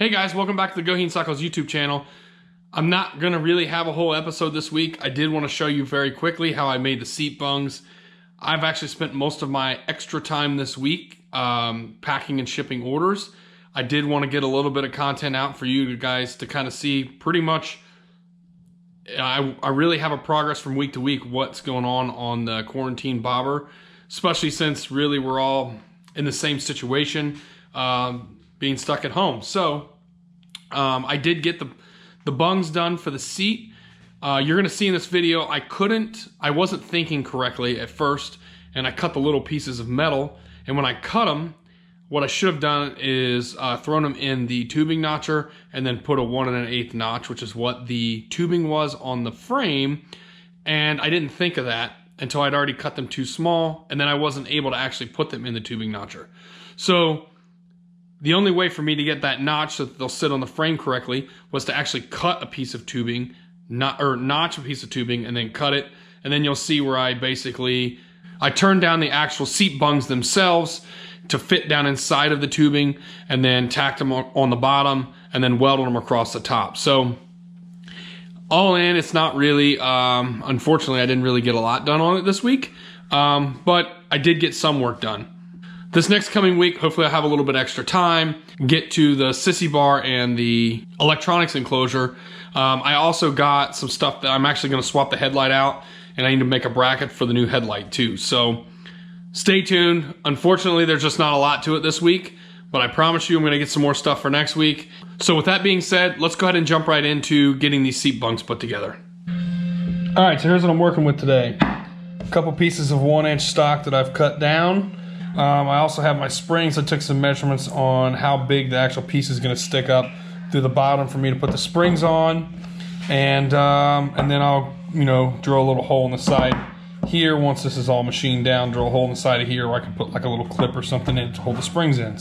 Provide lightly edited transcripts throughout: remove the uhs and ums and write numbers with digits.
Hey guys, welcome back to the Goheen Cycles YouTube channel. I'm not gonna really have a whole episode this week. I did want to show you very quickly how I made the seat bungs. I've actually spent most of my extra time this week packing and shipping orders. I did want to get a little bit of content out for you guys to kind of see pretty much. I really have a progress from week to week what's going on the quarantine bobber, especially since really we're all in the same situation, being stuck at home. So I did get the bungs done for the seat. You're gonna see in this video, I wasn't thinking correctly at first, and I cut the little pieces of metal, and when I cut them, what I should have done is thrown them in the tubing notcher and then put a 1 1/8 notch, which is what the tubing was on the frame, and I didn't think of that until I'd already cut them too small, and then I wasn't able to actually put them in the tubing notcher. So the only way for me to get that notch so that they'll sit on the frame correctly was to actually cut a piece of tubing, notch a piece of tubing and then cut it. And then you'll see where I turned down the actual seat bungs themselves to fit down inside of the tubing, and then tacked them on the bottom and then welded them across the top. So all in, it's not really, unfortunately, I didn't really get a lot done on it this week, but I did get some work done. This next coming week, hopefully I'll have a little bit extra time, get to the sissy bar and the electronics enclosure. I also got some stuff that I'm actually gonna swap the headlight out, and I need to make a bracket for the new headlight too. So stay tuned. Unfortunately, there's just not a lot to it this week, but I promise you I'm gonna get some more stuff for next week. So with that being said, let's go ahead and jump right into getting these seat bungs put together. All right, so here's what I'm working with today. A couple pieces of 1-inch stock that I've cut down. I also have my springs. I took some measurements on how big the actual piece is gonna stick up through the bottom for me to put the springs on. And then I'll, drill a little hole in the side here. Once this is all machined down, drill a hole in the side of here where I can put like a little clip or something in to hold the springs in.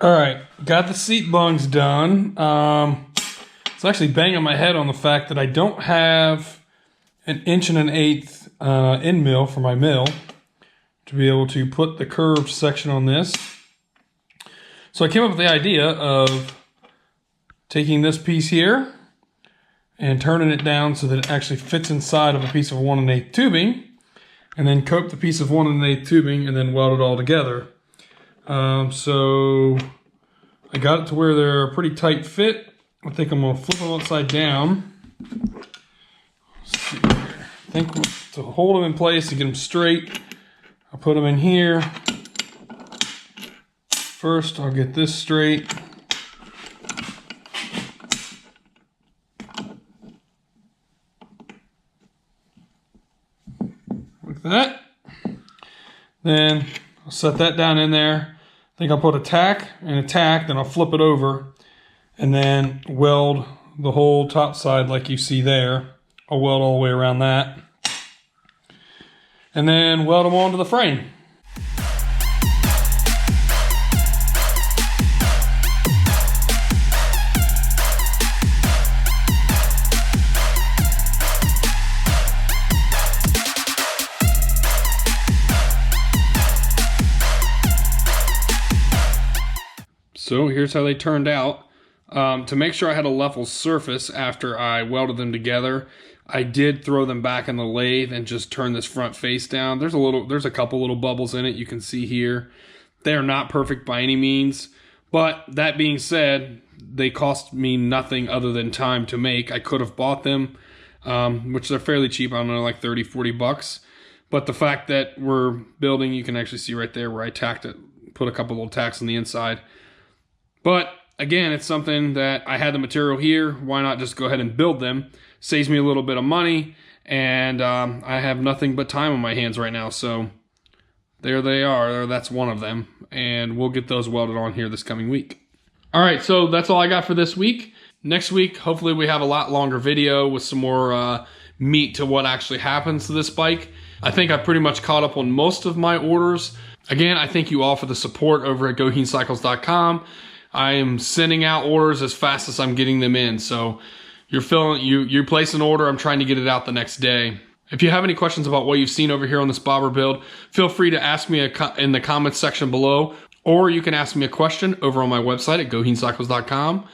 All right, got the seat bungs done. It's actually banging my head on the fact that I don't have an 1 1/8 end mill for my mill to be able to put the curved section on this. So I came up with the idea of taking this piece here and turning it down so that it actually fits inside of a piece of 1 1/8 tubing, and then coat the piece of 1 1/8 tubing and then weld it all together. So I got it to where they're a pretty tight fit. I think I'm gonna flip them upside down. Let's see here. I think to hold them in place, to get them straight, I'll put them in here. First, I'll get this straight. Like that. Then I'll set that down in there. I think I'll put a tack and a tack, then I'll flip it over and then weld the whole top side like you see there. I'll weld all the way around that. And then weld them onto the frame. So here's how they turned out. To make sure I had a level surface after I welded them together, I did throw them back in the lathe and just turn this front face down. There's a couple little bubbles in it you can see here. They are not perfect by any means, but that being said, they cost me nothing other than time to make. I could have bought them, which they're fairly cheap. I don't know, like 30, 40 bucks. But the fact that we're building, you can actually see right there where I tacked it, put a couple little tacks on the inside. But again, it's something that I had the material here. Why not just go ahead and build them? Saves me a little bit of money, and I have nothing but time on my hands right now. So there they are. That's one of them. And we'll get those welded on here this coming week. All right, so that's all I got for this week. Next week, hopefully we have a lot longer video with some more meat to what actually happens to this bike. I think I've pretty much caught up on most of my orders. Again, I thank you all for the support over at GoHeenCycles.com. I am sending out orders as fast as I'm getting them in. So you place an order, I'm trying to get it out the next day. If you have any questions about what you've seen over here on this bobber build, feel free to ask me in the comments section below, or you can ask me a question over on my website at GoHeenCycles.com.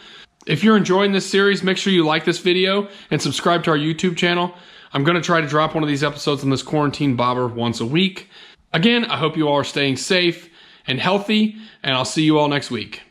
If you're enjoying this series, make sure you like this video and subscribe to our YouTube channel. I'm going to try to drop one of these episodes on this quarantine bobber once a week. Again, I hope you all are staying safe and healthy, and I'll see you all next week.